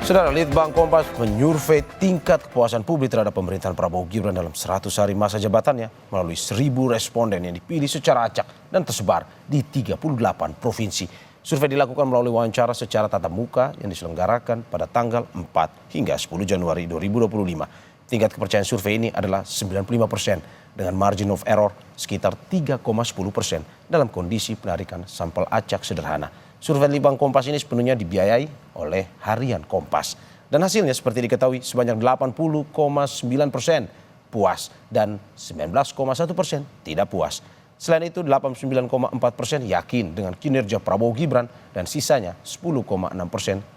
Saudara, Litbang Kompas menyurvei tingkat kepuasan publik terhadap pemerintahan Prabowo Gibran dalam 100 hari masa jabatannya melalui 1.000 responden yang dipilih secara acak dan tersebar di 38 provinsi. Survei dilakukan melalui wawancara secara tatap muka yang diselenggarakan pada tanggal 4 hingga 10 Januari 2025. Tingkat kepercayaan survei ini adalah 95% dengan margin of error sekitar 3,10% dalam kondisi penarikan sampel acak sederhana. Survei Litbang Kompas ini sepenuhnya dibiayai oleh Harian Kompas. Dan hasilnya seperti diketahui sebanyak 80,9% puas dan 19,1% tidak puas. Selain itu 89,4% yakin dengan kinerja Prabowo Gibran dan sisanya 10,6%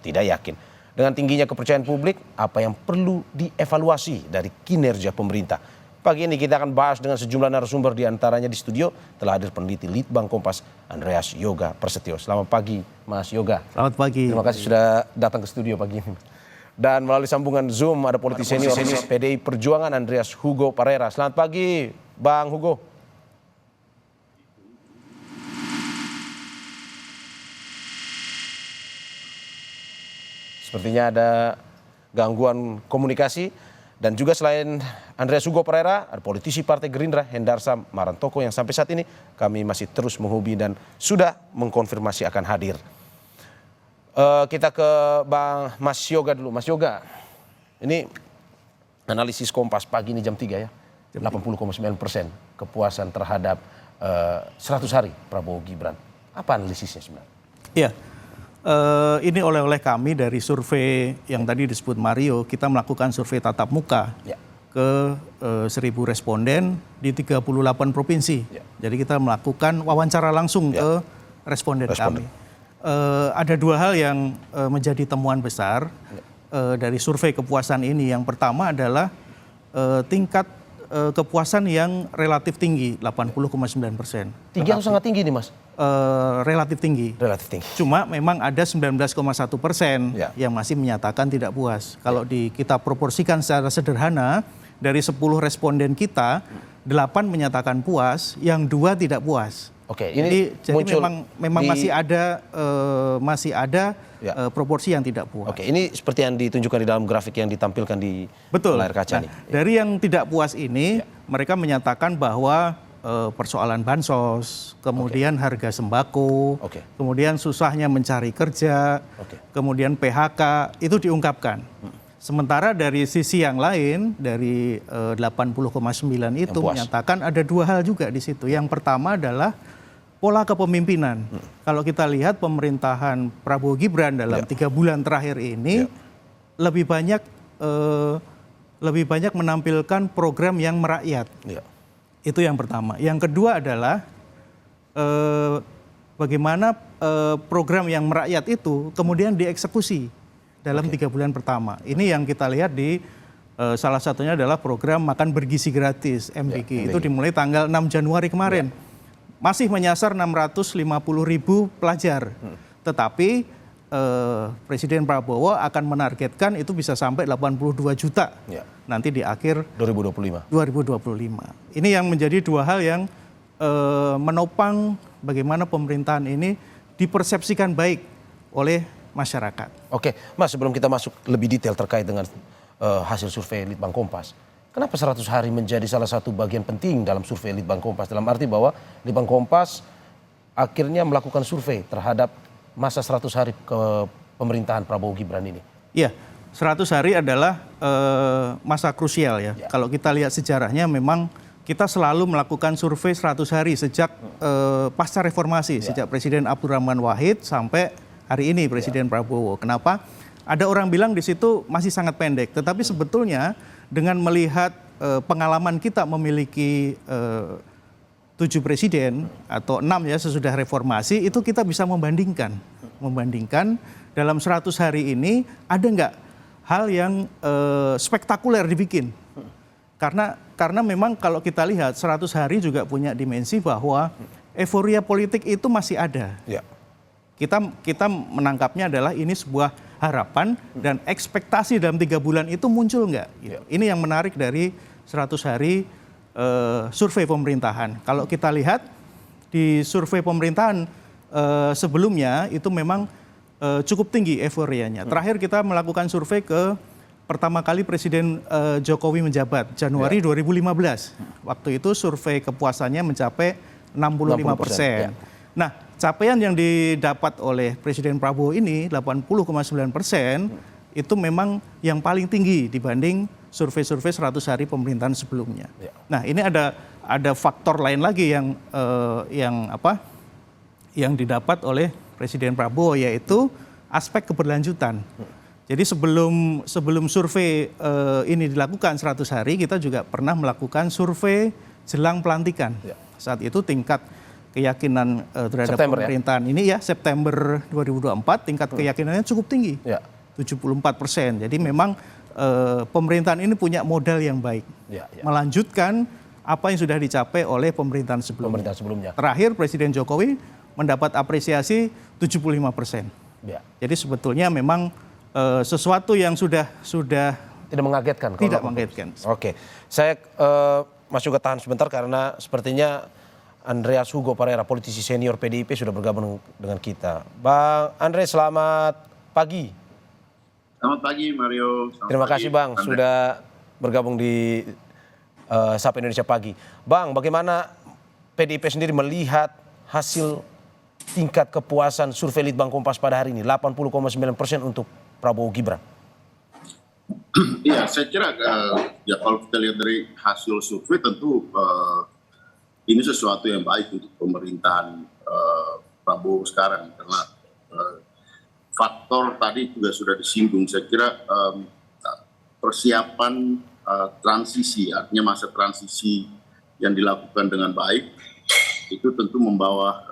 tidak yakin. Dengan tingginya kepercayaan publik, apa yang perlu dievaluasi dari kinerja pemerintah? Pagi ini kita akan bahas dengan sejumlah narasumber, di antaranya di studio telah hadir peneliti Litbang Kompas Andreas Yoga Prasetyo. Selamat pagi Mas Yoga. Selamat pagi. Terima kasih sudah datang ke studio pagi ini. Dan melalui sambungan Zoom ada politisi senior PDI Perjuangan Andreas Hugo Parera. Selamat pagi Bang Hugo. Sepertinya ada gangguan komunikasi. Dan juga selain Andreas Hugo Parera, ada politisi Partai Gerindra Hendarsa Marantoko yang sampai saat ini kami masih terus menghubungi dan sudah mengkonfirmasi akan hadir. Kita ke Bang Mas Yoga dulu. Mas Yoga, ini analisis Kompas pagi ini jam 3 ya, 80,9% kepuasan terhadap 100 hari Prabowo Gibran. Apa analisisnya sebenarnya? Iya. Ini oleh kami dari survei yang tadi disebut Mario, kita melakukan survei tatap muka ke 1.000 responden di 38 provinsi. Jadi kita melakukan wawancara langsung ke responden kami. Ada dua hal yang menjadi temuan besar dari survei kepuasan ini. Yang pertama adalah tingkat kepuasan yang relatif tinggi, 80,9%. Tinggi atau sangat tinggi nih Mas? Relatif tinggi. Relatif tinggi. Cuma memang ada 19,1% yang masih menyatakan tidak puas. Kalau kita proporsikan secara sederhana, dari 10 responden kita, 8 menyatakan puas, yang 2 tidak puas. Oke, ini jadi memang masih ada proporsi yang tidak puas. Oke, ini seperti yang ditunjukkan di dalam grafik yang ditampilkan di layar kaca nih. Dari yang tidak puas ini, mereka menyatakan bahwa persoalan bansos, kemudian harga sembako, kemudian susahnya mencari kerja, kemudian PHK, itu diungkapkan. Sementara dari sisi yang lain, dari 80,9 itu menyatakan ada dua hal juga di situ. Yang pertama adalah pola kepemimpinan. Kalau kita lihat pemerintahan Prabowo Gibran dalam 3 bulan terakhir ini lebih banyak menampilkan program yang merakyat. Itu yang pertama. Yang kedua adalah bagaimana program yang merakyat itu kemudian dieksekusi dalam 3 bulan pertama. Ini yang kita lihat di salah satunya adalah program makan bergizi gratis MBG. Itu dimulai tanggal 6 Januari kemarin. Masih menyasar 650.000 pelajar. Tetapi Presiden Prabowo akan menargetkan itu bisa sampai 82 juta nanti di akhir 2025. Ini yang menjadi dua hal yang menopang bagaimana pemerintahan ini dipersepsikan baik oleh masyarakat. Oke, Mas, sebelum kita masuk lebih detail terkait dengan hasil survei Litbang Kompas, kenapa 100 hari menjadi salah satu bagian penting dalam survei Litbang Kompas? Dalam arti bahwa Litbang Kompas akhirnya melakukan survei terhadap masa 100 hari ke pemerintahan Prabowo Gibran ini. Iya, 100 hari adalah masa krusial ya. Kalau kita lihat sejarahnya memang kita selalu melakukan survei 100 hari sejak pasca reformasi, sejak Presiden Abdurrahman Wahid sampai hari ini Presiden Prabowo. Kenapa? Ada orang bilang di situ masih sangat pendek, tetapi sebetulnya dengan melihat pengalaman kita memiliki 7 presiden atau 6 ya sesudah reformasi, itu kita bisa membandingkan dalam 100 hari ini ada nggak hal yang spektakuler dibikin. Karena memang kalau kita lihat 100 hari juga punya dimensi bahwa euforia politik itu masih ada. Kita menangkapnya adalah ini sebuah harapan dan ekspektasi dalam 3 bulan itu muncul nggak? Ini yang menarik dari 100 hari survei pemerintahan. Kalau kita lihat di survei pemerintahan sebelumnya itu memang cukup tinggi euforianya. Terakhir kita melakukan survei ke pertama kali Presiden Jokowi menjabat Januari 2015. Waktu itu survei kepuasannya mencapai 65%. Nah, capaian yang didapat oleh Presiden Prabowo ini 80,9% itu memang yang paling tinggi dibanding survei-survei 100 hari pemerintahan sebelumnya. Nah, ini ada faktor lain lagi yang didapat oleh Presiden Prabowo, yaitu aspek keberlanjutan. Jadi sebelum survei ini dilakukan 100 hari, kita juga pernah melakukan survei jelang pelantikan. Saat itu tingkat keyakinan terhadap pemerintahan ini September 2024 tingkat keyakinannya cukup tinggi, 74%. Jadi memang pemerintahan ini punya modal yang baik, melanjutkan apa yang sudah dicapai oleh pemerintahan sebelumnya. Terakhir Presiden Jokowi mendapat apresiasi 75%. Jadi sebetulnya memang sesuatu yang sudah tidak mengagetkan. Tidak mengagetkan. Oke, saya Mas juga tahan sebentar karena sepertinya Andreas Hugo Parera, politisi senior PDIP sudah bergabung dengan kita. Bang Andre, selamat pagi. Selamat pagi Mario. Terima kasih Bang sudah bergabung di Sapa Indonesia Pagi. Bang, bagaimana PDIP sendiri melihat hasil tingkat kepuasan survei Litbang Kompas pada hari ini, 80,9% untuk Prabowo Gibran? Iya, saya kira ya kalau kita lihat dari hasil survei tentu ini sesuatu yang baik untuk pemerintahan Prabowo sekarang karena faktor tadi juga sudah disinggung. Saya kira persiapan transisi, artinya masa transisi yang dilakukan dengan baik itu tentu membawa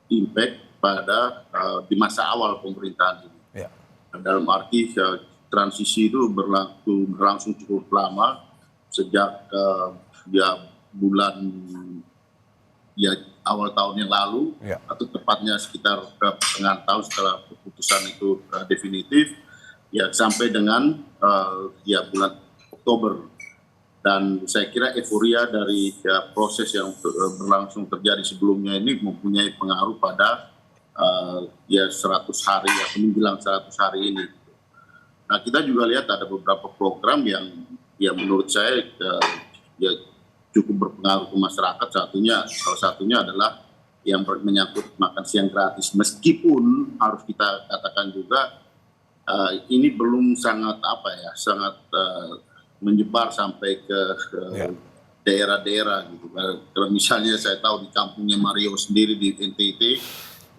impact pada di masa awal pemerintahan ini. Dalam arti transisi itu berlangsung cukup lama sejak bulan awal tahun yang lalu atau tepatnya sekitar pertengahan tahun setelah keputusan itu definitif sampai dengan bulan Oktober. Dan saya kira euforia dari proses yang berlangsung terjadi sebelumnya ini mempunyai pengaruh pada 100 hari atau menjelang 100 hari ini. Nah, kita juga lihat ada beberapa program yang menurut saya cukup berpengaruh ke masyarakat. Salah satunya adalah yang menyangkut makan siang gratis. Meskipun harus kita katakan juga ini belum sangat menyebar sampai ke daerah-daerah gitu. Kalau misalnya saya tahu di kampungnya Mario sendiri di NTT,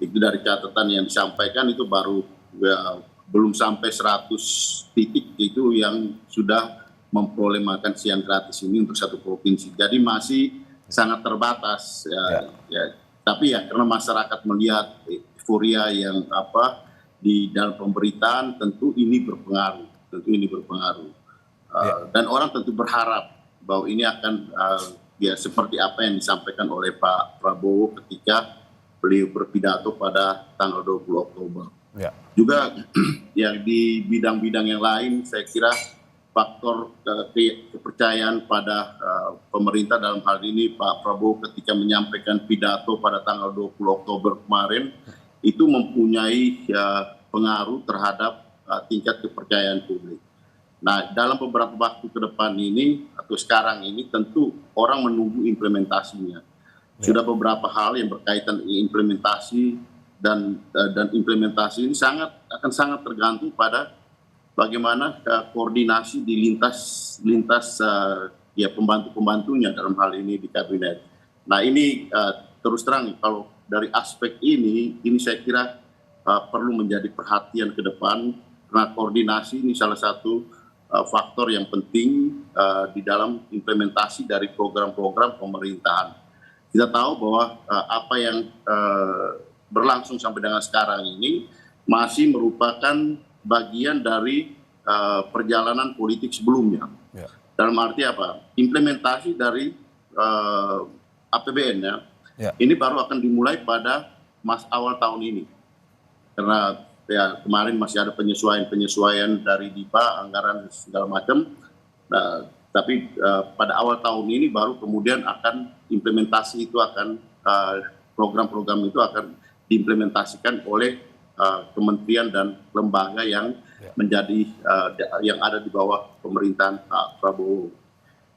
itu dari catatan yang disampaikan itu baru belum sampai 100 titik itu yang sudah memperoleh makan siang gratis ini untuk satu provinsi. Jadi masih sangat terbatas. Tapi karena masyarakat melihat euforia yang di dalam pemberitaan, tentu ini berpengaruh. Dan orang tentu berharap bahwa ini akan seperti apa yang disampaikan oleh Pak Prabowo ketika beliau berpidato pada tanggal 20 Oktober. Juga yang di bidang-bidang yang lain, saya kira faktor kepercayaan pada pemerintah dalam hal ini Pak Prabowo ketika menyampaikan pidato pada tanggal 20 Oktober kemarin itu mempunyai pengaruh terhadap tingkat kepercayaan publik. Nah, dalam beberapa waktu ke depan ini atau sekarang ini tentu orang menunggu implementasinya. Sudah beberapa hal yang berkaitan dengan implementasi dan implementasi ini akan sangat tergantung pada bagaimana koordinasi di lintas pembantu-pembantunya dalam hal ini di kabinet. Nah, ini terus terang kalau dari aspek ini saya kira perlu menjadi perhatian ke depan karena koordinasi ini salah satu faktor yang penting di dalam implementasi dari program-program pemerintahan. Kita tahu bahwa apa yang berlangsung sampai dengan sekarang ini masih merupakan bagian dari perjalanan politik sebelumnya. Dalam arti apa? Implementasi dari APBN ini baru akan dimulai pada awal tahun ini. Karena kemarin masih ada penyesuaian dari DIPA, anggaran segala macam. Nah, tapi pada awal tahun ini baru kemudian akan implementasi itu program-program itu akan diimplementasikan oleh kementerian dan lembaga yang menjadi yang ada di bawah pemerintahan Pak Prabowo.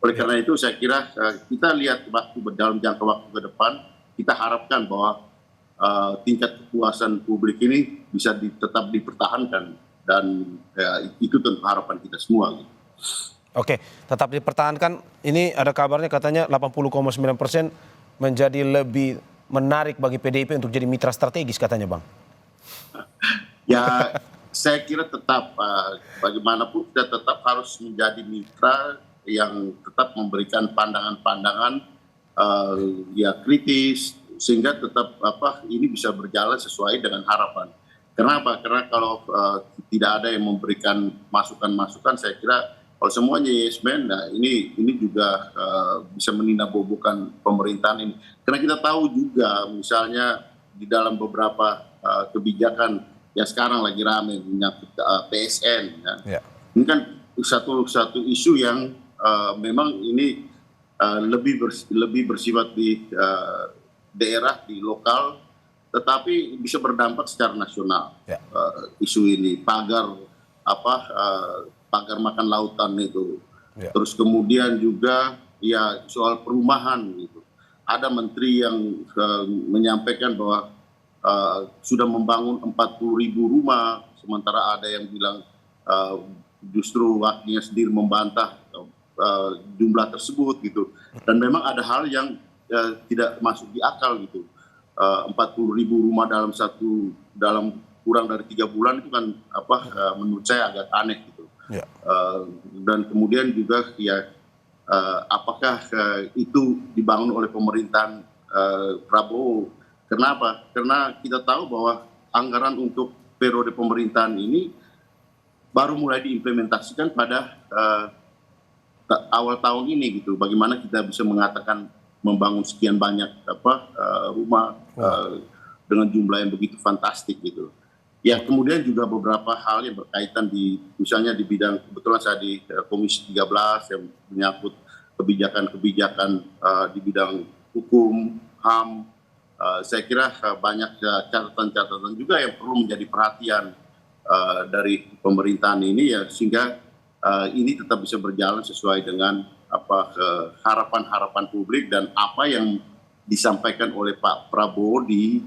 Oleh karena itu saya kira kita lihat dalam jangka waktu ke depan, kita harapkan bahwa tingkat kepuasan publik ini bisa tetap dipertahankan, dan itu tentu harapan kita semua. Gitu. Oke, tetap dipertahankan. Ini ada kabarnya katanya 80,9% menjadi lebih menarik bagi PDIP untuk jadi mitra strategis katanya, Bang. Ya, saya kira tetap bagaimanapun kita tetap harus menjadi mitra yang tetap memberikan pandangan-pandangan ya kritis, sehingga tetap ini bisa berjalan sesuai dengan harapan. Kenapa? Karena kalau tidak ada yang memberikan masukan-masukan, saya kira kalau semuanya yes man, nah ini juga bisa menindakbobokan pemerintahan ini. Karena kita tahu juga misalnya di dalam beberapa kebijakan yang sekarang lagi ramai menyangkut PSN. Ya. Ini kan satu isu yang memang ini lebih bersifat di daerah, di lokal, tetapi bisa berdampak secara nasional. Isu ini pagar makan lautan itu. Terus kemudian juga ya soal perumahan gitu. Ada menteri yang menyampaikan bahwa sudah membangun 40.000 rumah, sementara ada yang bilang justru wakilnya sendiri membantah jumlah tersebut gitu. Dan memang ada hal yang tidak masuk di akal gitu. 40.000 rumah dalam kurang dari 3 bulan itu kan menurut saya agak aneh gitu. Dan kemudian juga ya apakah itu dibangun oleh pemerintahan Prabowo? Kenapa? Karena kita tahu bahwa anggaran untuk periode pemerintahan ini baru mulai diimplementasikan pada awal tahun ini gitu. Bagaimana kita bisa mengatakan membangun sekian banyak rumah dengan jumlah yang begitu fantastik gitu. Ya, kemudian juga beberapa hal yang berkaitan misalnya di bidang, kebetulan saya di Komisi 13 yang menyangkut kebijakan-kebijakan di bidang hukum, HAM. Saya kira banyak catatan-catatan juga yang perlu menjadi perhatian dari pemerintahan ini ya, sehingga ini tetap bisa berjalan sesuai dengan harapan-harapan publik dan apa yang disampaikan oleh Pak Prabowo di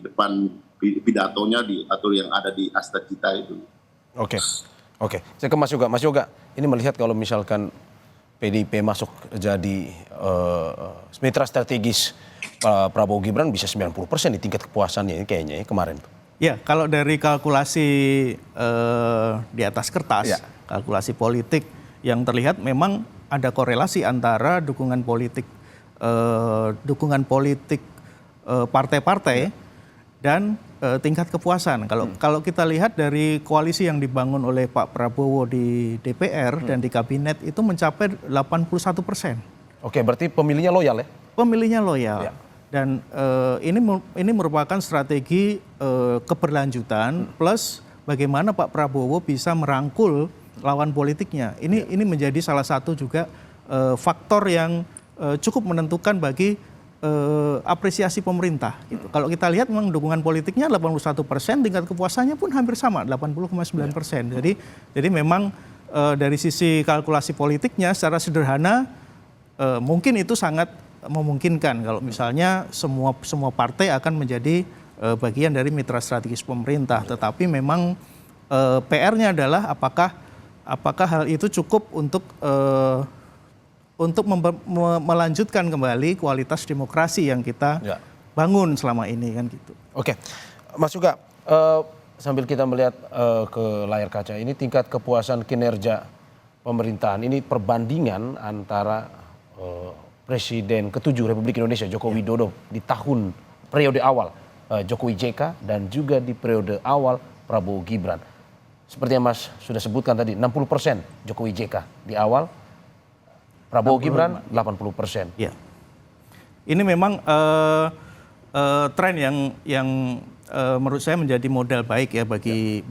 depan pidatonya atau yang ada di Asta Cita itu. Oke. Saya ke Mas Yoga. Mas Yoga, ini melihat kalau misalkan PDIP masuk jadi mitra strategis Prabowo Gibran bisa 90% di tingkat kepuasannya kayaknya kemarin. Ya, kalau dari kalkulasi di atas kertas, kalkulasi politik yang terlihat memang ada korelasi antara dukungan politik partai-partai dan tingkat kepuasan. Kalau kita lihat dari koalisi yang dibangun oleh Pak Prabowo di DPR dan di kabinet itu mencapai 81%. Oke, berarti pemilihnya loyal ya? Pemilihnya loyal. Dan ini merupakan strategi keberlanjutan plus bagaimana Pak Prabowo bisa merangkul lawan politiknya. Ini menjadi salah satu juga faktor yang cukup menentukan bagi apresiasi pemerintah. Gitu. Kalau kita lihat memang dukungan politiknya 81%, tingkat kepuasannya pun hampir sama 80,9%. Jadi memang dari sisi kalkulasi politiknya secara sederhana mungkin itu sangat memungkinkan kalau misalnya semua partai akan menjadi bagian dari mitra strategis pemerintah. Tetapi memang PR-nya adalah apakah hal itu cukup untuk melanjutkan kembali kualitas demokrasi yang kita bangun selama ini kan gitu. Oke, Mas Yoga, sambil kita melihat ke layar kaca ini tingkat kepuasan kinerja pemerintahan ini perbandingan antara Presiden ke-7 Republik Indonesia Joko Widodo di tahun periode awal Jokowi JK dan juga di periode awal Prabowo Gibran. Seperti yang Mas sudah sebutkan tadi 60% Jokowi JK di awal, Prabowo Gibran 80%. Ya. Ini memang tren yang menurut saya menjadi modal baik ya bagi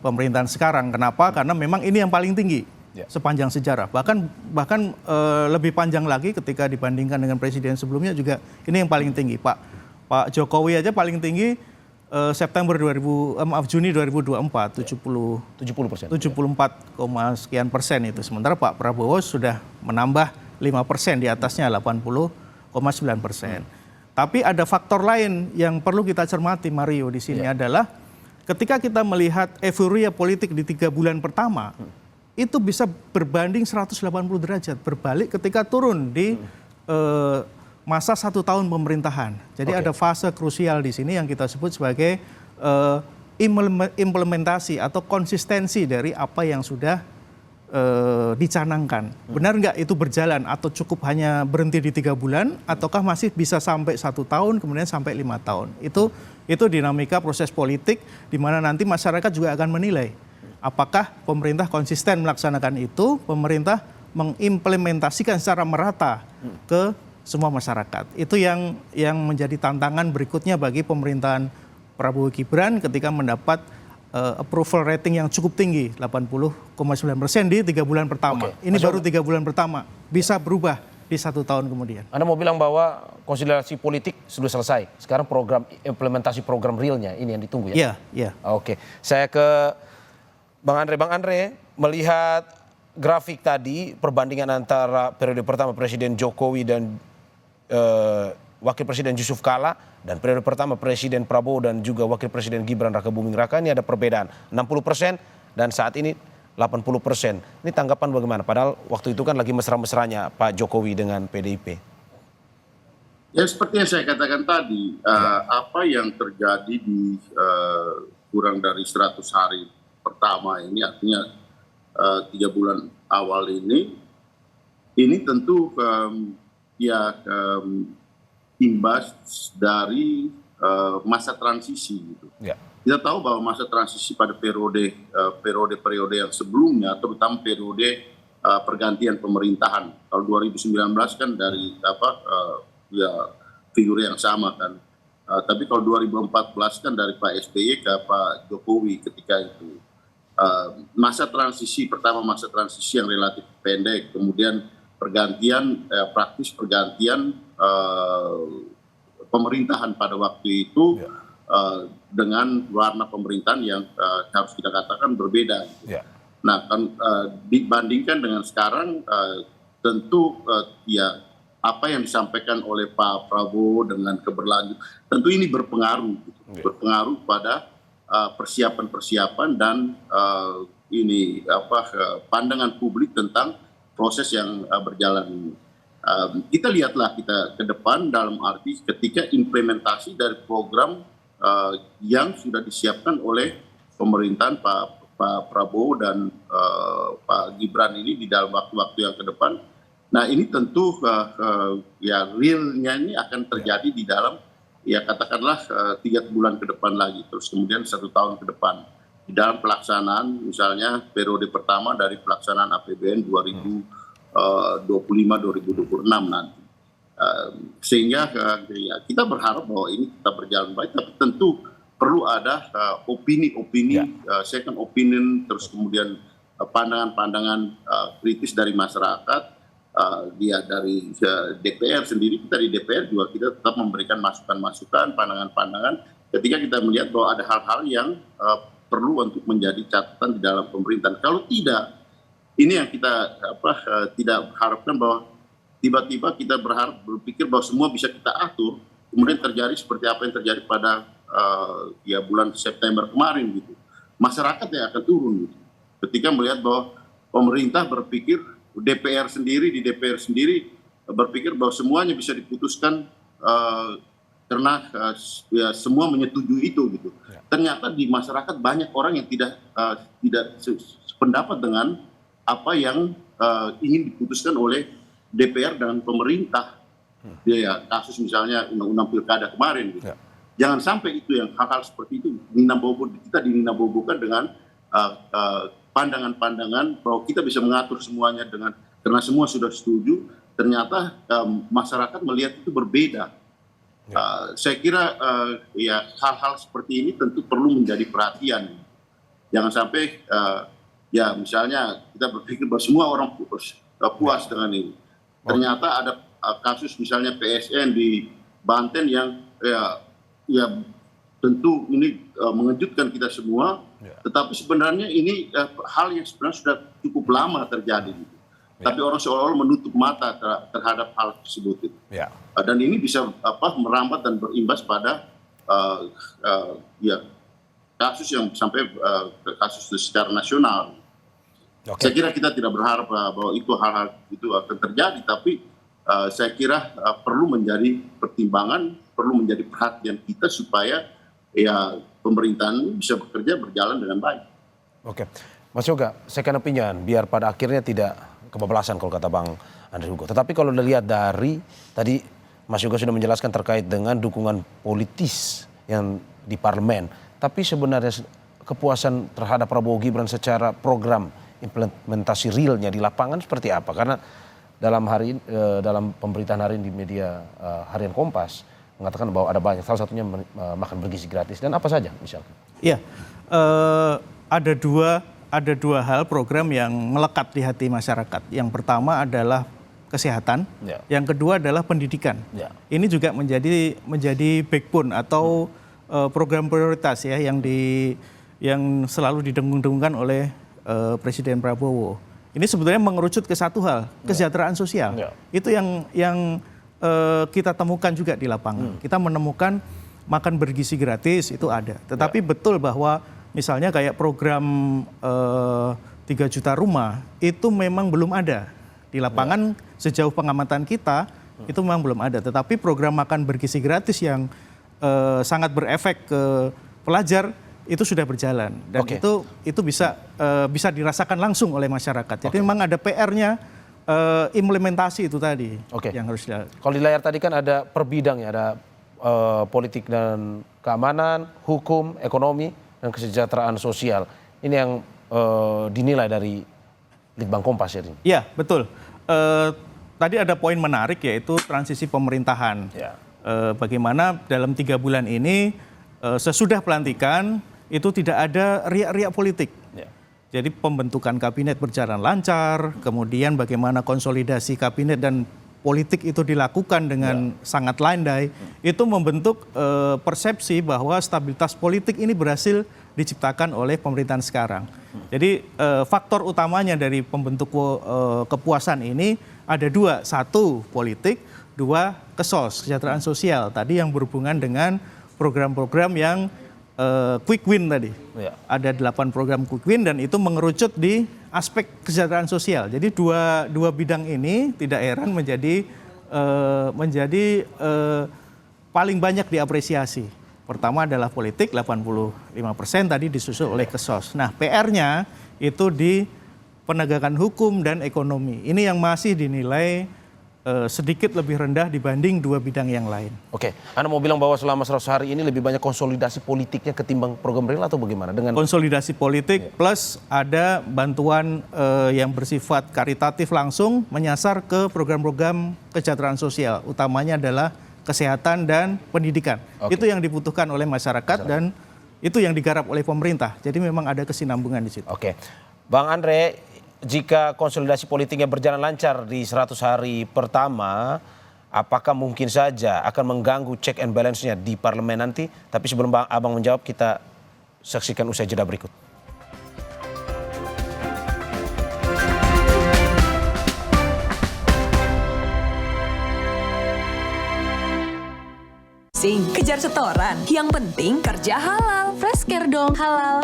pemerintahan sekarang. Kenapa? Karena memang ini yang paling tinggi sepanjang sejarah. Bahkan lebih panjang lagi ketika dibandingkan dengan presiden sebelumnya juga ini yang paling tinggi. Pak Jokowi aja paling tinggi Juni 2024 70%. 74, sekian persen itu. Sementara Pak Prabowo sudah menambah 5% di atasnya 80,9%. Tapi ada faktor lain yang perlu kita cermati, Mario, di sini adalah ketika kita melihat euforia politik di 3 bulan pertama, itu bisa berbanding 180 derajat, berbalik ketika turun di masa 1 tahun pemerintahan. Jadi ada fase krusial di sini yang kita sebut sebagai implementasi atau konsistensi dari apa yang sudah dicanangkan. Benar nggak itu berjalan atau cukup hanya berhenti di 3 bulan ataukah masih bisa sampai 1 tahun kemudian sampai 5 tahun. Itu dinamika proses politik di mana nanti masyarakat juga akan menilai apakah pemerintah konsisten melaksanakan itu, pemerintah mengimplementasikan secara merata ke semua masyarakat. Itu yang menjadi tantangan berikutnya bagi pemerintahan Prabowo Gibran ketika mendapat approval rating yang cukup tinggi, 80,9% di 3 bulan pertama. Ini baru 3 bulan pertama, bisa berubah di 1 tahun kemudian. Anda mau bilang bahwa konsolidasi politik sudah selesai. Sekarang program implementasi program realnya ini yang ditunggu ya? Iya. Oke, saya ke Bang Andre. Bang Andre, melihat grafik tadi perbandingan antara periode pertama Presiden Jokowi dan Wakil Presiden Yusuf Kala dan periode pertama Presiden Prabowo dan juga Wakil Presiden Gibran Rakebuming Raka, ini ada perbedaan 60% dan saat ini 80%. Ini tanggapan bagaimana? Padahal waktu itu kan lagi mesra-mesranya Pak Jokowi dengan PDIP. Ya seperti yang saya katakan tadi, apa yang terjadi di kurang dari 100 hari pertama ini, artinya 3 bulan awal ini tentu imbas dari masa transisi gitu. Kita tahu bahwa masa transisi pada periode yang sebelumnya, terutama periode pergantian pemerintahan. Kalau 2019 kan dari figur yang sama kan. Tapi kalau 2014 kan dari Pak SBY ke Pak Jokowi ketika itu. Masa transisi pertama, masa transisi yang relatif pendek, kemudian praktis pergantian pemerintahan pada waktu itu dengan warna pemerintahan yang harus kita katakan berbeda. Nah, kan dibandingkan dengan sekarang, tentu apa yang disampaikan oleh Pak Prabowo dengan keberlanjutan, tentu ini berpengaruh pada persiapan-persiapan dan pandangan publik tentang proses yang berjalan ini. Kita lihatlah kita ke depan dalam arti ketika implementasi dari program yang sudah disiapkan oleh pemerintahan Pak Prabowo dan Pak Gibran ini di dalam waktu-waktu yang ke depan. Nah ini tentu realnya ini akan terjadi di dalam katakanlah 3 bulan ke depan lagi, terus kemudian 1 tahun ke depan. Di dalam pelaksanaan misalnya periode pertama dari pelaksanaan APBN 2025-2026 nanti. Sehingga kita berharap bahwa ini tetap berjalan baik, tapi tentu perlu ada opini-opini, second opinion, terus kemudian pandangan-pandangan kritis dari masyarakat, dari DPR sendiri. Kita di DPR juga kita tetap memberikan masukan-masukan, pandangan-pandangan ketika kita melihat bahwa ada hal-hal yang perlu untuk menjadi catatan di dalam pemerintahan. Kalau tidak, ini yang kita tidak harapkan, bahwa tiba-tiba kita berpikir bahwa semua bisa kita atur, kemudian terjadi seperti apa yang terjadi pada bulan September kemarin gitu. Masyarakat yang akan turun gitu. Ketika melihat bahwa pemerintah berpikir, di DPR sendiri berpikir bahwa semuanya bisa diputuskan karena semua menyetujui itu gitu. Ternyata di masyarakat banyak orang yang tidak sependapat dengan apa yang ingin diputuskan oleh DPR dan pemerintah. Kasus misalnya undang-undang pilkada kemarin gitu. Jangan sampai itu yang hal-hal seperti itu kita dininabobokan dengan pandangan-pandangan bahwa kita bisa mengatur semuanya karena semua sudah setuju. Ternyata masyarakat melihat itu berbeda. Saya kira hal-hal seperti ini tentu perlu menjadi perhatian. Jangan sampai misalnya kita berpikir bahwa semua orang puas dengan ini. Ternyata ada kasus misalnya PSN di Banten yang tentu ini mengejutkan kita semua, tetapi sebenarnya ini hal yang sebenarnya sudah cukup lama terjadi. Tapi orang seolah-olah menutup mata terhadap hal tersebut. Dan ini bisa merambat dan berimbas pada kasus yang sampai kasus secara nasional. Saya kira kita tidak berharap bahwa itu hal-hal itu akan terjadi, tapi saya kira perlu menjadi pertimbangan, perlu menjadi perhatian kita supaya pemerintahan ini bisa bekerja berjalan dengan baik. Oke, Mas Yoga, second opinion, biar pada akhirnya tidak kebablasan kalau kata Bang Andre Hugo. Tetapi kalau dilihat dari tadi Mas Yoga sudah menjelaskan terkait dengan dukungan politis yang di parlemen, tapi sebenarnya kepuasan terhadap Prabowo Gibran secara program implementasi realnya di lapangan seperti apa? Karena dalam pemberitaan hari ini di media harian Kompas mengatakan bahwa ada banyak, salah satunya makan bergizi gratis dan apa saja misalkan? Iya, ada dua hal program yang melekat di hati masyarakat. Yang pertama adalah kesehatan, yang kedua adalah pendidikan. Ini juga menjadi backbone atau program prioritas ya yang selalu didengung-dengungkan oleh Presiden Prabowo. Ini sebetulnya mengerucut ke satu hal, kesejahteraan sosial. Itu yang kita temukan juga di lapangan. Kita menemukan makan bergizi gratis itu ada. Tetapi betul bahwa misalnya kayak program 3 juta rumah itu memang belum ada. Di lapangan sejauh pengamatan kita itu memang belum ada. Tetapi program makan bergizi gratis yang sangat berefek ke pelajar itu sudah berjalan. Dan itu bisa dirasakan langsung oleh masyarakat. Jadi memang ada PR-nya. Implementasi itu tadi yang harus dilakukan. Kalau di layar tadi kan ada per bidang ya, ada politik dan keamanan, hukum, ekonomi, dan kesejahteraan sosial. Ini yang dinilai dari Litbang Kompas ya. Iya, betul. Tadi ada poin menarik yaitu transisi pemerintahan. Bagaimana dalam 3 bulan ini sesudah pelantikan itu tidak ada riak-riak politik. Jadi pembentukan kabinet berjalan lancar, kemudian bagaimana konsolidasi kabinet dan politik itu dilakukan dengan sangat landai, itu membentuk persepsi bahwa stabilitas politik ini berhasil diciptakan oleh pemerintahan sekarang. Jadi faktor utamanya dari pembentuk kepuasan ini ada 2, 1 politik, 2 kesejahteraan sosial. Tadi yang berhubungan dengan program-program yang quick win tadi. Ada 8 program quick win dan itu mengerucut di aspek kesejahteraan sosial. Jadi dua bidang ini tidak heran menjadi paling banyak diapresiasi. Pertama adalah politik 85% tadi disusul oleh kesos. Nah, PR-nya itu di penegakan hukum dan ekonomi. Ini yang masih dinilai sedikit lebih rendah dibanding 2 bidang yang lain. Oke, Anda mau bilang bahwa selama 100 hari ini lebih banyak konsolidasi politiknya ketimbang program real atau bagaimana? Dengan konsolidasi politik plus ada bantuan yang bersifat karitatif langsung menyasar ke program-program kesejahteraan sosial, utamanya adalah kesehatan dan pendidikan. Itu yang dibutuhkan oleh masyarakat dan itu yang digarap oleh pemerintah. Jadi memang ada kesinambungan di situ. Oke, Bang Andre, jika konsolidasi politiknya berjalan lancar di 100 hari pertama, apakah mungkin saja akan mengganggu check and balance-nya di parlemen nanti? Tapi sebelum Abang menjawab, kita saksikan usai jeda berikut. Kejar setoran, yang penting kerja halal. Freshcare dong, halal.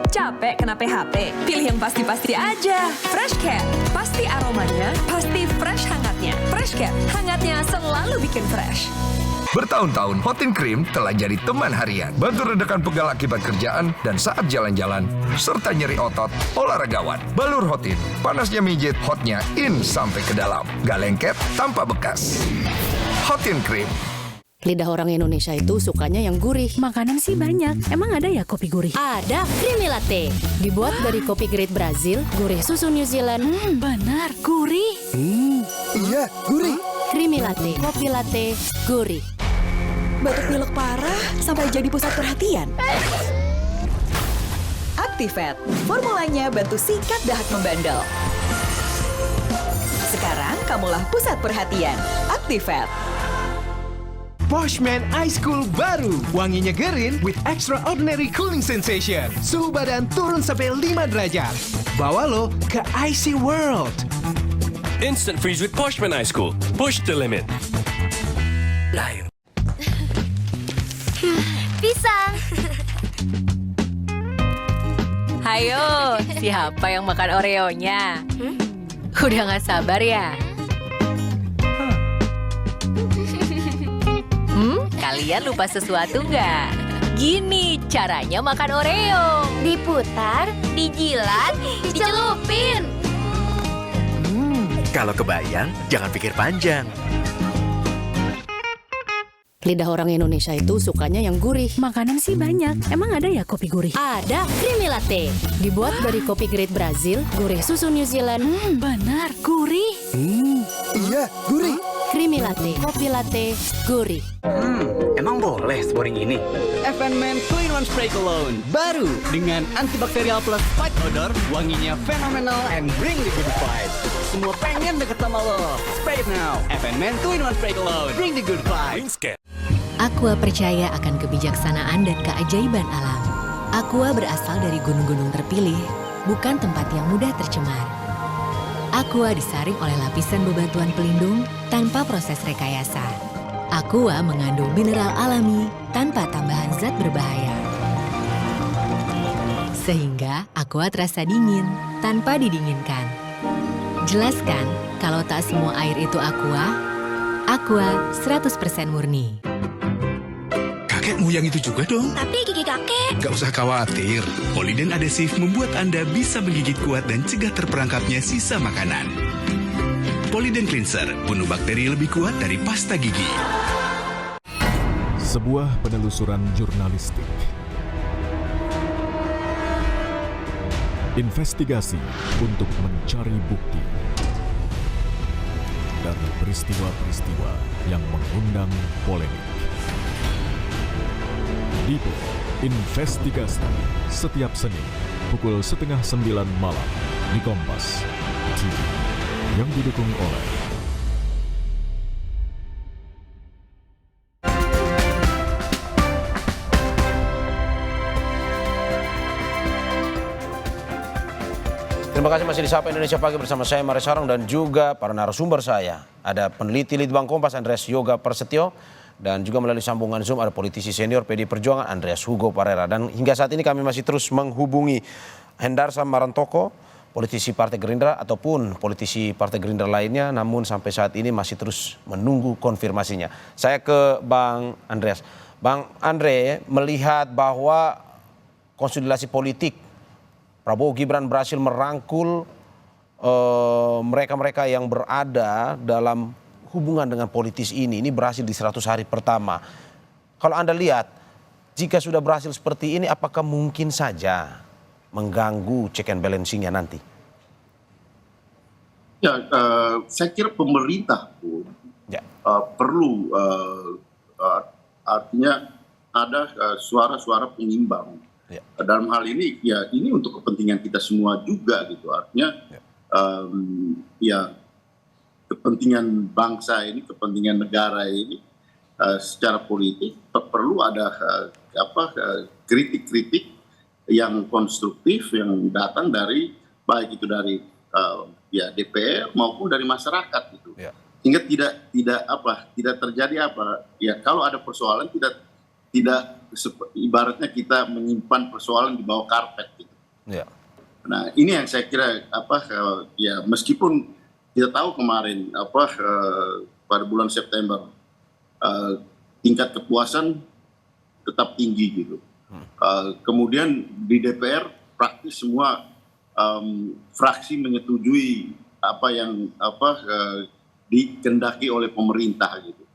Capek kena PHP? Pilih yang pasti-pasti aja. Freshcare, pasti aromanya, pasti fresh hangatnya. Freshcare, hangatnya selalu bikin fresh. Bertahun-tahun, Hotin Cream telah jadi teman harian. Bantu redakan pegal akibat kerjaan dan saat jalan-jalan, serta nyeri otot olahragawan. Balur Hotin, panasnya mijit, hotnya in sampai ke dalam. Gak lengket, tanpa bekas. Hotin Cream. Lidah orang Indonesia itu sukanya yang gurih. Makanan sih banyak. Emang ada ya kopi gurih? Ada, Creamy Latte. Dibuat dari kopi grade Brazil, gurih susu New Zealand. Benar, gurih. Iya, gurih. Creamy Latte, kopi latte, gurih. Batuk pilek parah sampai jadi pusat perhatian. Actifed, formulanya bantu sikat dahak membandel. Sekarang kamulah pusat perhatian. Actifed. Poshman Ice Cool baru. Wangi nyegerin with extraordinary cooling sensation. Suhu badan turun sampai 5 derajat. Bawa lo ke Icy World. Instant freeze with Poshman Ice Cool. Push the limit. Lain. Pisang. Hayo, siapa yang makan Oreo-nya? Udah gak sabar ya? Kalian lupa sesuatu nggak? Gini caranya makan Oreo. Diputar, dijilat, dicelupin. Kalau kebayang, jangan pikir panjang. Lidah orang Indonesia itu sukanya yang gurih. Makanan sih banyak. Emang ada ya kopi gurih? Ada Creamy Latte. Dibuat dari kopi grade Brazil, gurih susu New Zealand. Benar, gurih. Iya, gurih. Creamy Latte, kopi latte, gurih. Emang boleh seboring ini? FN-Man 2-in-1 Spray Cologne baru dengan antibakterial plus fight odor, wanginya fenomenal and bring the good vibes. Semua pengen deket sama lo. Spray it now. FN-Man 2-in-1 Spray Cologne, bring the good vibes. Aqua percaya akan kebijaksanaan dan keajaiban alam. Aqua berasal dari gunung-gunung terpilih, bukan tempat yang mudah tercemar. Aqua disaring oleh lapisan bebatuan pelindung tanpa proses rekayasa. Aqua mengandung mineral alami tanpa tambahan zat berbahaya. Sehingga Aqua terasa dingin tanpa didinginkan. Jelaskan kalau tak semua air itu Aqua. Aqua 100% murni. Kakekmu yang itu juga dong. Tapi gigi kakek. Gak usah khawatir. Poliden Adhesive membuat Anda bisa menggigit kuat dan cegah terperangkapnya sisa makanan. Poliden Cleanser, bunuh bakteri lebih kuat dari pasta gigi. Sebuah penelusuran jurnalistik. Investigasi untuk mencari bukti dari peristiwa-peristiwa yang mengundang polemik. Dipo Investigasi setiap Senin pukul 8:30 malam di Kompas TV yang didukung oleh Terima kasih masih di Sapa Indonesia Pagi bersama saya Maris Sarong dan juga para narasumber saya. Ada peneliti Litbang Kompas Andreas Yoga Prasetyo dan juga melalui sambungan Zoom ada politisi senior PD Perjuangan Andreas Hugo Parera. Dan hingga saat ini kami masih terus menghubungi Hendarsa Marantoko, politisi Partai Gerindra ataupun politisi Partai Gerindra lainnya, namun sampai saat ini masih terus menunggu konfirmasinya. Saya ke Bang Andreas. Bang Andre, melihat bahwa konsolidasi politik Prabowo Gibran berhasil merangkul mereka-mereka yang berada dalam hubungan dengan politis ini berhasil di 100 hari pertama. Kalau Anda lihat, jika sudah berhasil seperti ini, apakah mungkin saja mengganggu check and balancing-nya nanti? Ya, saya kira pemerintah pun perlu artinya ada suara-suara penyimbang. Dalam hal ini, ya ini untuk kepentingan kita semua juga gitu. Artinya, ya kepentingan bangsa ini, kepentingan negara ini, secara politik perlu ada kritik-kritik yang konstruktif yang datang dari baik itu dari ya DPR maupun dari masyarakat gitu. Sehingga tidak terjadi ya kalau ada persoalan tidak ibaratnya kita menyimpan persoalan di bawah karpet gitu. Nah, ini yang saya kira ya meskipun kita tahu kemarin pada bulan September tingkat kepuasan tetap tinggi gitu. Kemudian di DPR praktis semua fraksi menyetujui apa yang dikehendaki oleh pemerintah gitu.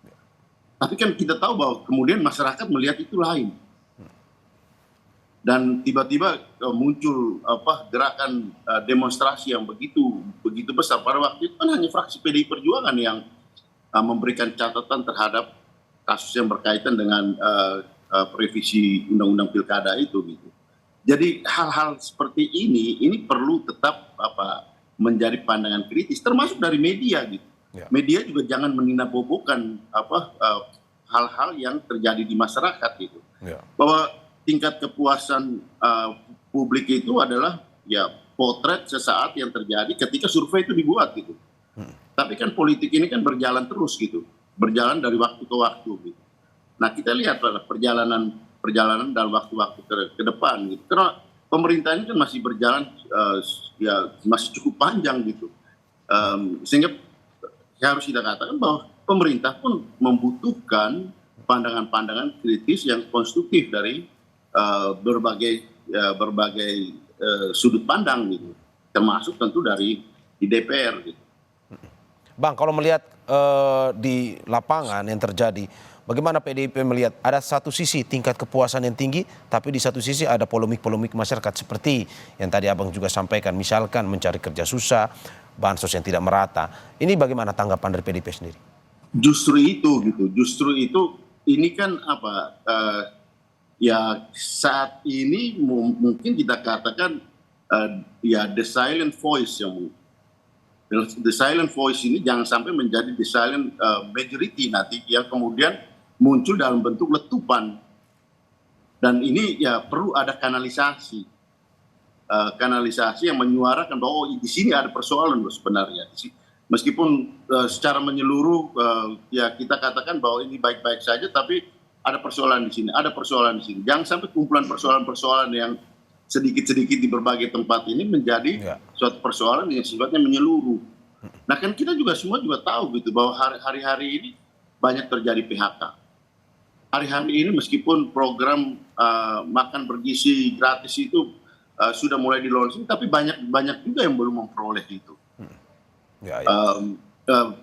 Tapi kan kita tahu bahwa kemudian masyarakat melihat itu lain. Dan tiba-tiba muncul gerakan demonstrasi yang begitu besar. Pada waktu itu kan hanya fraksi PDI Perjuangan yang memberikan catatan terhadap kasus yang berkaitan dengan revisi Undang-Undang Pilkada itu gitu. Jadi hal-hal seperti ini perlu tetap menjadi pandangan kritis, termasuk dari media gitu. Media juga jangan meninabobokan hal-hal yang terjadi di masyarakat gitu. Bahwa tingkat kepuasan publik itu adalah ya potret sesaat yang terjadi ketika survei itu dibuat gitu. Tapi kan politik ini kan berjalan terus gitu, berjalan dari waktu ke waktu gitu. Nah kita lihat perjalanan dalam waktu-waktu ke depan gitu. Karena pemerintah ini kan masih berjalan ya masih cukup panjang gitu. Sehingga harus kita katakan bahwa pemerintah pun membutuhkan pandangan-pandangan kritis yang konstruktif dari berbagai sudut pandang gitu, termasuk tentu di DPR gitu. Bang, kalau melihat di lapangan yang terjadi, bagaimana PDIP melihat ada satu sisi tingkat kepuasan yang tinggi, tapi di satu sisi ada polemik-polemik masyarakat seperti yang tadi Abang juga sampaikan, misalkan mencari kerja susah, bansos yang tidak merata. Ini bagaimana tanggapan dari PDIP sendiri? Justru itu ini kan ya saat ini mungkin kita katakan ya the silent voice the silent voice ini jangan sampai menjadi the silent majority nanti yang kemudian muncul dalam bentuk letupan, dan ini ya perlu ada kanalisasi yang menyuarakan bahwa di sini ada persoalan loh sebenarnya. Meskipun secara menyeluruh ya kita katakan bahwa ini baik-baik saja, tapi ada persoalan di sini, ada persoalan di sini. Jangan sampai kumpulan persoalan-persoalan yang sedikit-sedikit di berbagai tempat ini menjadi suatu persoalan yang sifatnya menyeluruh. Nah kan kita juga semua tahu gitu bahwa hari-hari ini banyak terjadi PHK. Hari-hari ini meskipun program makan bergizi gratis itu sudah mulai di launching, tapi banyak juga yang belum memperoleh itu.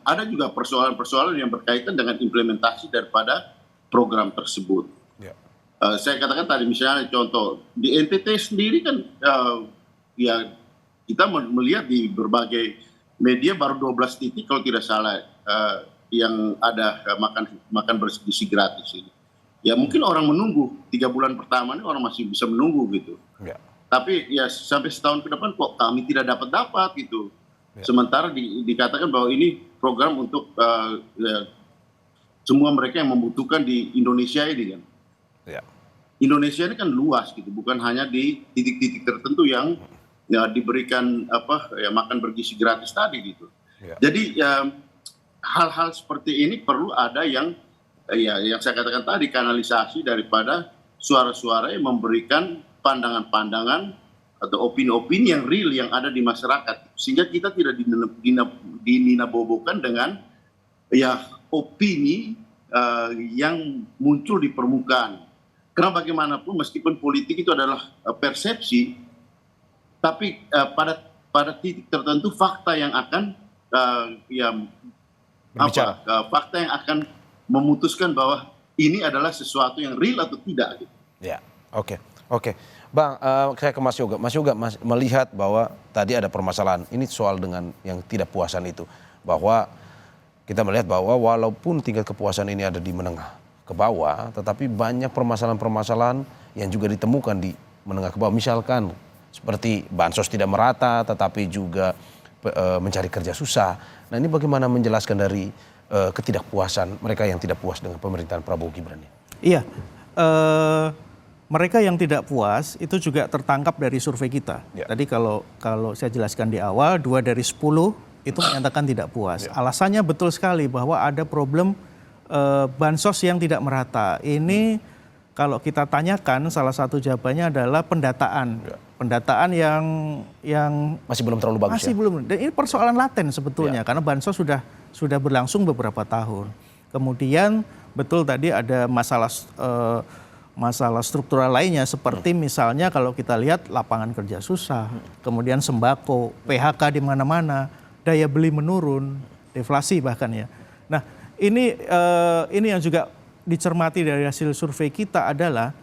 Ada juga persoalan-persoalan yang berkaitan dengan implementasi daripada program tersebut. Saya katakan tadi misalnya contoh di NTT sendiri kan ya kita melihat di berbagai media baru 12 titik kalau tidak salah yang ada makan bergizi gratis ini. Ya mungkin orang menunggu 3 bulan pertama ini orang masih bisa menunggu gitu. Tapi ya sampai setahun ke depan kok kami tidak dapat gitu. Sementara dikatakan bahwa ini program untuk semua mereka yang membutuhkan di Indonesia ini kan. Indonesia ini kan luas gitu, bukan hanya di titik-titik tertentu yang diberikan makan bergizi gratis tadi gitu. Jadi hal-hal seperti ini perlu ada yang saya katakan tadi, kanalisasi daripada suara-suara yang memberikan pandangan-pandangan atau opini-opini yang real yang ada di masyarakat, sehingga kita tidak dininabobokan dengan opini yang muncul di permukaan. Karena bagaimanapun meskipun politik itu adalah persepsi, tapi pada titik tertentu fakta yang akan fakta yang akan memutuskan bahwa ini adalah sesuatu yang real atau tidak. Gitu. Oke. Bang, saya ke Mas Yoga. Mas Yoga melihat bahwa tadi ada permasalahan. Ini soal dengan yang tidak puasan itu. Bahwa kita melihat bahwa walaupun tingkat kepuasan ini ada di menengah ke bawah, tetapi banyak permasalahan-permasalahan yang juga ditemukan di menengah ke bawah. Misalkan seperti bansos tidak merata, tetapi juga mencari kerja susah. Nah ini bagaimana menjelaskan dari ketidakpuasan mereka yang tidak puas dengan pemerintahan Prabowo Gibran? Iya. Mereka yang tidak puas itu juga tertangkap dari survei kita. Tadi kalau saya jelaskan di awal, 2 dari 10 itu menyatakan tidak puas. Alasannya betul sekali bahwa ada problem bansos yang tidak merata. Ini kalau kita tanyakan, salah satu jawabannya adalah pendataan. Pendataan yang masih belum terlalu bagus. Masih belum. Dan ini persoalan laten sebetulnya karena bansos sudah berlangsung beberapa tahun. Kemudian betul tadi ada masalah struktural lainnya seperti misalnya kalau kita lihat lapangan kerja susah, kemudian sembako, PHK di mana-mana, daya beli menurun, deflasi bahkan ya. Nah, ini yang juga dicermati dari hasil survei kita adalah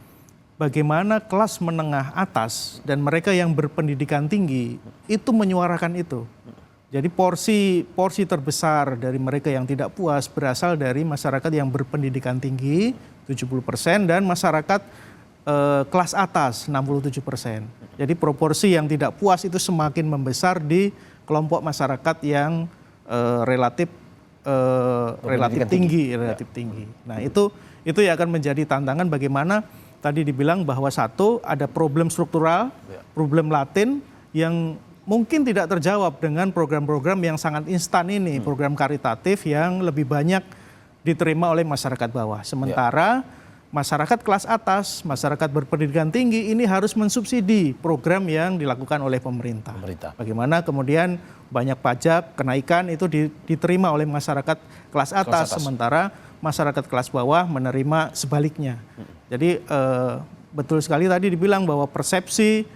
bagaimana kelas menengah atas dan mereka yang berpendidikan tinggi itu menyuarakan itu. Jadi porsi terbesar dari mereka yang tidak puas berasal dari masyarakat yang berpendidikan tinggi 70% dan masyarakat kelas atas 67%. Jadi proporsi yang tidak puas itu semakin membesar di kelompok masyarakat yang relatif relatif tinggi. Nah, itu yang akan menjadi tantangan bagaimana tadi dibilang bahwa satu ada problem struktural, problem latin yang mungkin tidak terjawab dengan program-program yang sangat instan ini, program karitatif yang lebih banyak diterima oleh masyarakat bawah. Sementara masyarakat kelas atas, masyarakat berpendidikan tinggi ini harus mensubsidi program yang dilakukan oleh pemerintah. Bagaimana kemudian banyak pajak, kenaikan itu diterima oleh masyarakat kelas atas, sementara masyarakat kelas bawah menerima sebaliknya. Jadi betul sekali tadi dibilang bahwa persepsi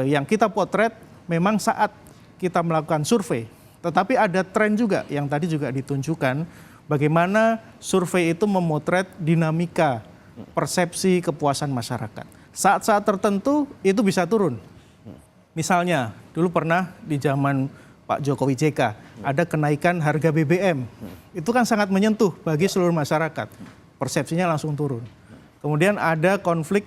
yang kita potret memang saat kita melakukan survei. Tetapi ada tren juga yang tadi juga ditunjukkan bagaimana survei itu memotret dinamika persepsi kepuasan masyarakat. Saat-saat tertentu itu bisa turun. Misalnya dulu pernah di zaman Pak Jokowi JK ada kenaikan harga BBM. Itu kan sangat menyentuh bagi seluruh masyarakat. Persepsinya langsung turun. Kemudian ada konflik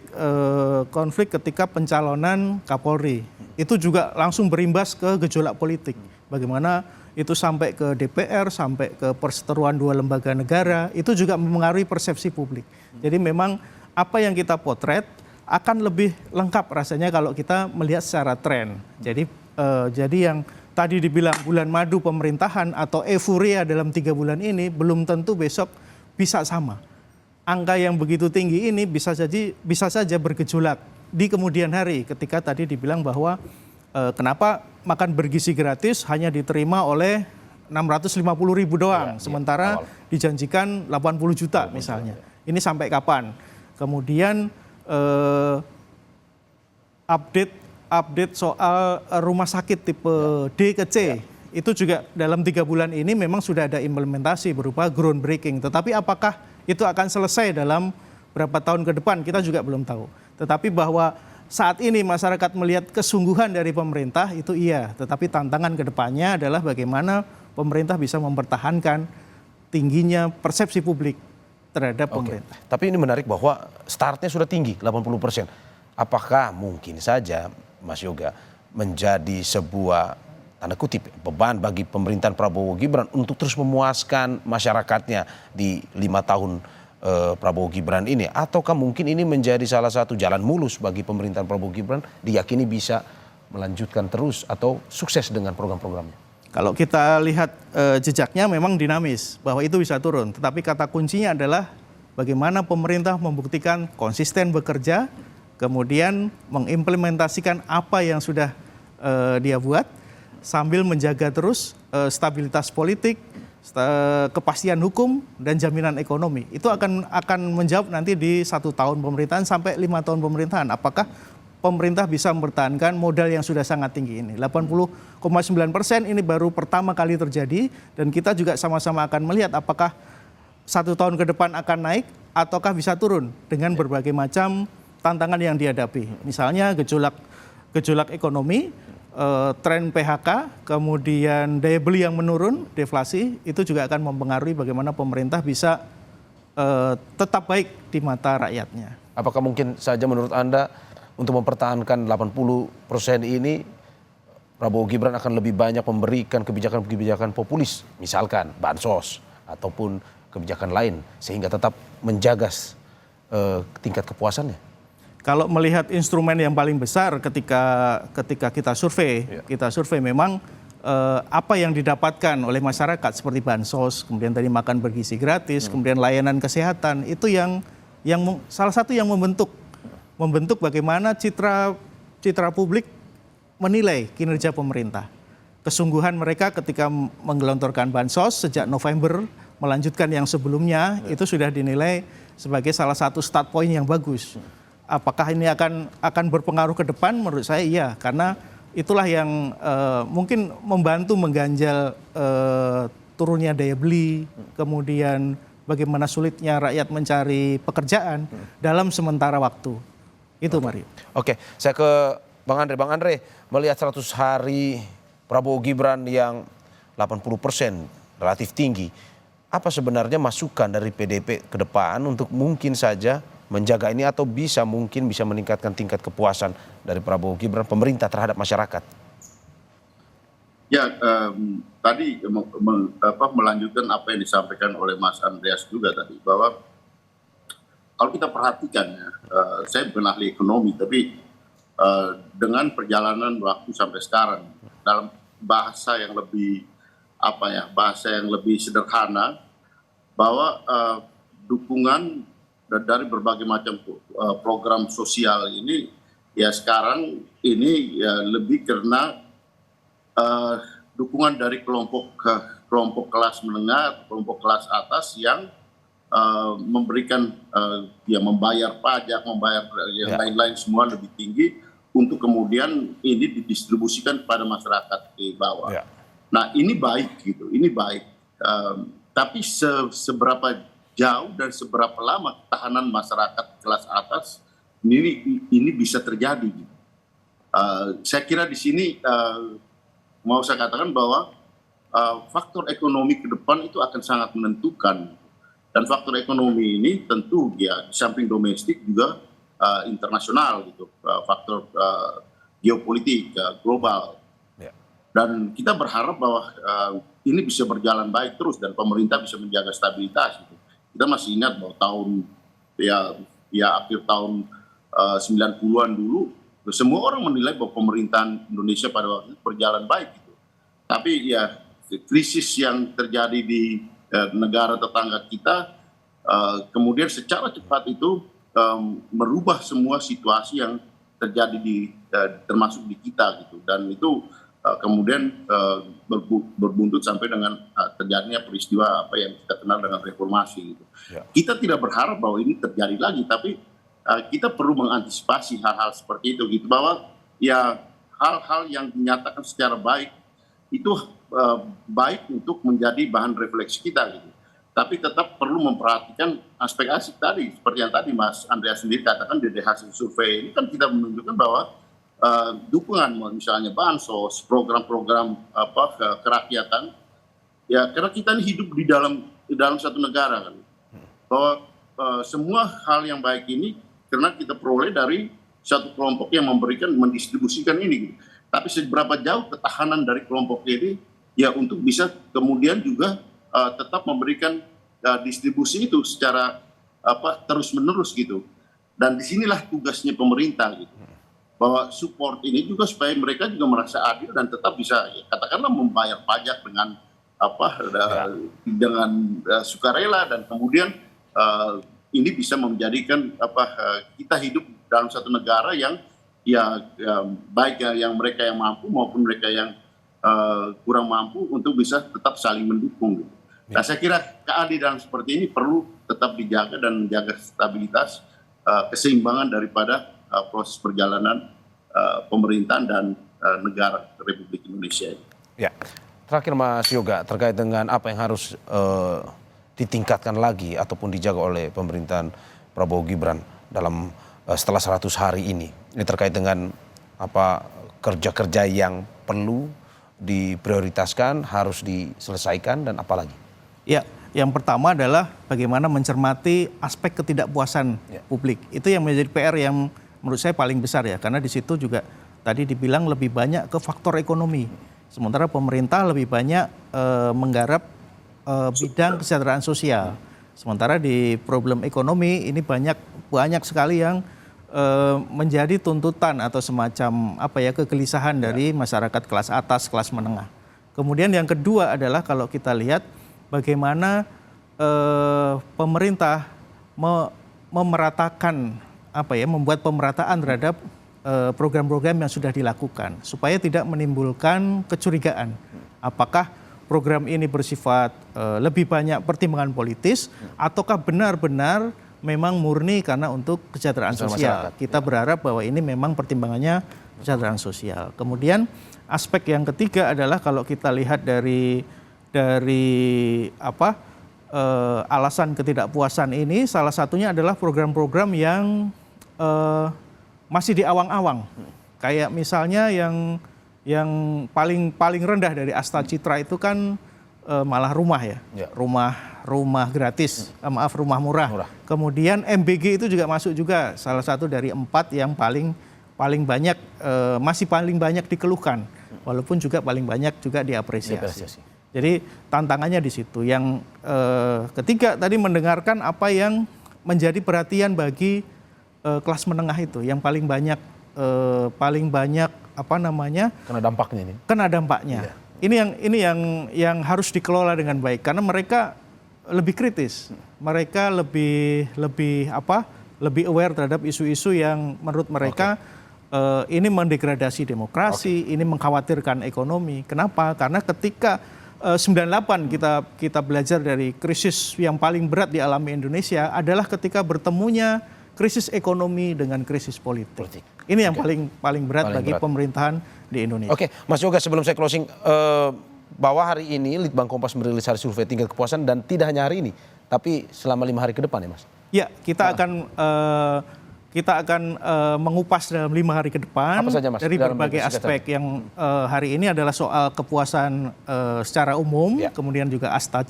ketika pencalonan Kapolri. Itu juga langsung berimbas ke gejolak politik. Bagaimana itu sampai ke DPR, sampai ke perseteruan dua lembaga negara, itu juga mempengaruhi persepsi publik. Jadi memang apa yang kita potret akan lebih lengkap rasanya kalau kita melihat secara tren. Jadi yang tadi dibilang bulan madu pemerintahan atau euforia dalam 3 bulan ini belum tentu besok bisa sama. Angka yang begitu tinggi ini bisa saja bergejolak di kemudian hari ketika tadi dibilang bahwa kenapa makan bergizi gratis hanya diterima oleh 650.000 doang, sementara dijanjikan 80 juta misalnya. Ini sampai kapan? Kemudian update soal rumah sakit tipe D ke C, itu juga dalam 3 bulan ini memang sudah ada implementasi berupa groundbreaking. Tetapi apakah itu akan selesai dalam berapa tahun ke depan, kita juga belum tahu. Tetapi bahwa saat ini masyarakat melihat kesungguhan dari pemerintah itu iya, tetapi tantangan ke depannya adalah bagaimana pemerintah bisa mempertahankan tingginya persepsi publik terhadap pemerintah. Tapi ini menarik bahwa startnya sudah tinggi, 80%. Apakah mungkin saja, Mas Yoga, menjadi sebuah tanda kutip beban bagi pemerintahan Prabowo Gibran untuk terus memuaskan masyarakatnya di 5 tahun Prabowo Gibran ini, ataukah mungkin ini menjadi salah satu jalan mulus bagi pemerintahan Prabowo Gibran diyakini bisa melanjutkan terus atau sukses dengan program-programnya? Kalau kita lihat jejaknya memang dinamis, bahwa itu bisa turun. Tetapi kata kuncinya adalah bagaimana pemerintah membuktikan konsisten bekerja, kemudian mengimplementasikan apa yang sudah dia buat, sambil menjaga terus stabilitas politik, kepastian hukum, dan jaminan ekonomi. Itu akan menjawab nanti di 1 tahun pemerintahan sampai 5 tahun pemerintahan. Apakah pemerintah bisa mempertahankan modal yang sudah sangat tinggi ini. 80,9% ini baru pertama kali terjadi, dan kita juga sama-sama akan melihat apakah 1 tahun ke depan akan naik ataukah bisa turun dengan berbagai macam tantangan yang dihadapi. Misalnya gejolak ekonomi, tren PHK, kemudian daya beli yang menurun, deflasi, itu juga akan mempengaruhi bagaimana pemerintah bisa tetap baik di mata rakyatnya. Apakah mungkin saja menurut Anda untuk mempertahankan 80% ini Prabowo Gibran akan lebih banyak memberikan kebijakan-kebijakan populis, misalkan bansos ataupun kebijakan lain, sehingga tetap menjaga tingkat kepuasannya? Kalau melihat instrumen yang paling besar ketika kita survei memang apa yang didapatkan oleh masyarakat seperti bansos, kemudian tadi makan bergizi gratis, kemudian layanan kesehatan, itu yang salah satu yang membentuk bagaimana citra publik menilai kinerja pemerintah. Kesungguhan mereka ketika menggelontorkan bansos sejak November, melanjutkan yang sebelumnya, itu sudah dinilai sebagai salah satu start point yang bagus. Apakah ini akan berpengaruh ke depan? Menurut saya iya, karena itulah yang mungkin membantu mengganjal turunnya daya beli, kemudian bagaimana sulitnya rakyat mencari pekerjaan dalam sementara waktu. Itu Mario. Oke, saya ke Bang Andre. Bang Andre, melihat 100 hari Prabowo Gibran yang 80% relatif tinggi, apa sebenarnya masukan dari PDIP ke depan untuk mungkin saja menjaga ini atau bisa meningkatkan tingkat kepuasan dari Prabowo Gibran pemerintah terhadap masyarakat? Ya, tadi melanjutkan apa yang disampaikan oleh Mas Andreas juga tadi, bahwa kalau kita perhatikan ya, saya bukan ahli ekonomi, tapi dengan perjalanan waktu sampai sekarang, dalam bahasa yang lebih sederhana, bahwa dukungan dari berbagai macam program sosial ini ya sekarang ini ya lebih karena dukungan dari kelompok kelas menengah, kelompok kelas atas yang memberikan membayar pajak, membayar yang lain-lain semua lebih tinggi untuk kemudian ini didistribusikan kepada masyarakat di bawah. Nah ini baik gitu, ini baik. Tapi seberapa jauh dan seberapa lama ketahanan masyarakat kelas atas ini bisa terjadi. Saya kira di sini mau saya katakan bahwa faktor ekonomi ke depan itu akan sangat menentukan, dan faktor ekonomi ini tentu ya di samping domestik juga internasional gitu, faktor geopolitik global. Dan kita berharap bahwa ini bisa berjalan baik terus dan pemerintah bisa menjaga stabilitas gitu. Kita masih ingat bahwa akhir tahun 90-an dulu semua orang menilai bahwa pemerintahan Indonesia pada waktu itu berjalan baik gitu. Tapi ya krisis yang terjadi di negara tetangga kita kemudian secara cepat itu merubah semua situasi yang terjadi termasuk di kita gitu, dan itu kemudian berbuntut sampai dengan terjadinya peristiwa apa yang kita kenal dengan reformasi gitu. Kita tidak berharap bahwa ini terjadi lagi, tapi kita perlu mengantisipasi hal-hal seperti itu gitu, bahwa ya hal-hal yang dinyatakan secara baik itu baik untuk menjadi bahan refleksi kita gitu. Tapi tetap perlu memperhatikan aspek-aspek tadi, seperti yang tadi Mas Andreas sendiri katakan dari hasil survei ini kan kita menunjukkan bahwa dukungan misalnya bansos, program-program kerakyatan, ya karena kita ini hidup di dalam satu negara kan, bahwa semua hal yang baik ini karena kita peroleh dari satu kelompok yang mendistribusikan ini gitu. Tapi seberapa jauh ketahanan dari kelompok ini ya untuk bisa kemudian juga tetap memberikan distribusi itu secara terus-menerus gitu. Dan disinilah tugasnya pemerintah gitu, bahwa support ini juga supaya mereka juga merasa adil dan tetap bisa katakanlah membayar pajak dengan dengan sukarela, dan kemudian ini bisa menjadikan kita hidup dalam satu negara yang baik yang mereka yang mampu maupun mereka yang kurang mampu untuk bisa tetap saling mendukung gitu. Nah saya kira keadilan seperti ini perlu tetap dijaga dan menjaga stabilitas keseimbangan daripada proses perjalanan pemerintahan dan negara Republik Indonesia ini. Ya, terakhir Mas Yoga, terkait dengan apa yang harus ditingkatkan lagi ataupun dijaga oleh pemerintahan Prabowo Gibran dalam setelah 100 hari ini terkait dengan apa kerja-kerja yang perlu diprioritaskan, harus diselesaikan, dan apa lagi? Ya, yang pertama adalah bagaimana mencermati aspek ketidakpuasan publik. Itu yang menjadi PR yang menurut saya paling besar ya, karena di situ juga tadi dibilang lebih banyak ke faktor ekonomi. Sementara pemerintah lebih banyak menggarap bidang kesejahteraan sosial. Sementara di problem ekonomi ini banyak sekali yang menjadi tuntutan atau semacam kegelisahan dari masyarakat kelas atas, kelas menengah. Kemudian yang kedua adalah kalau kita lihat bagaimana pemerintah memeratakan membuat pemerataan terhadap program-program yang sudah dilakukan supaya tidak menimbulkan kecurigaan. Apakah program ini bersifat lebih banyak pertimbangan politis ataukah benar-benar memang murni karena untuk kesejahteraan sosial. Kita berharap bahwa ini memang pertimbangannya kesejahteraan sosial. Kemudian aspek yang ketiga adalah kalau kita lihat dari alasan ketidakpuasan ini, salah satunya adalah program-program yang masih di awang-awang. Kayak misalnya yang paling rendah dari Asta Citra itu kan malah rumah ya. Rumah gratis, rumah murah. Kemudian MBG itu juga masuk juga, salah satu dari 4 yang paling banyak masih paling banyak dikeluhkan. walaupun juga paling banyak juga diapresiasi. Jadi tantangannya di situ. Yang ketiga tadi mendengarkan apa yang menjadi perhatian bagi kelas menengah itu, yang paling banyak kena dampaknya ini. Kena dampaknya. Ini yang harus dikelola dengan baik karena mereka lebih kritis. Mereka lebih aware terhadap isu-isu yang menurut mereka ini mendegradasi demokrasi, ini mengkhawatirkan ekonomi. Kenapa? Karena ketika 98 kita belajar dari krisis yang paling berat dialami Indonesia adalah ketika bertemunya krisis ekonomi dengan krisis politik. Ini yang paling berat bagi pemerintahan di Indonesia. Oke, Mas Yoga, sebelum saya closing, bahwa hari ini Litbang Kompas merilis hasil survei tingkat kepuasan dan tidak hanya hari ini, tapi selama 5 hari ke depan ya, Mas? Ya, kita akan mengupas dalam 5 hari ke depan dari berbagai aspek. Yang hari ini adalah soal kepuasan secara umum, kemudian juga asta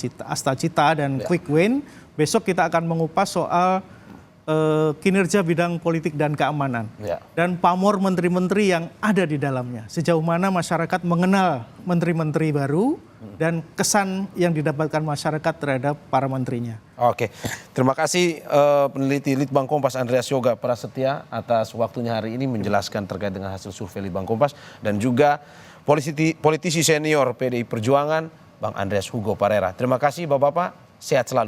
cita dan quick win. Besok kita akan mengupas soal kinerja bidang politik dan keamanan dan pamor menteri-menteri yang ada di dalamnya. Sejauh mana masyarakat mengenal menteri-menteri baru dan kesan yang didapatkan masyarakat terhadap para menterinya. Oke, terima kasih peneliti Litbang Kompas Andreas Yoga Prasetya atas waktunya hari ini menjelaskan terkait dengan hasil survei Litbang Kompas, dan juga politisi senior PDI Perjuangan Bang Andreas Hugo Parera. Terima kasih Bapak-bapak, sehat selalu.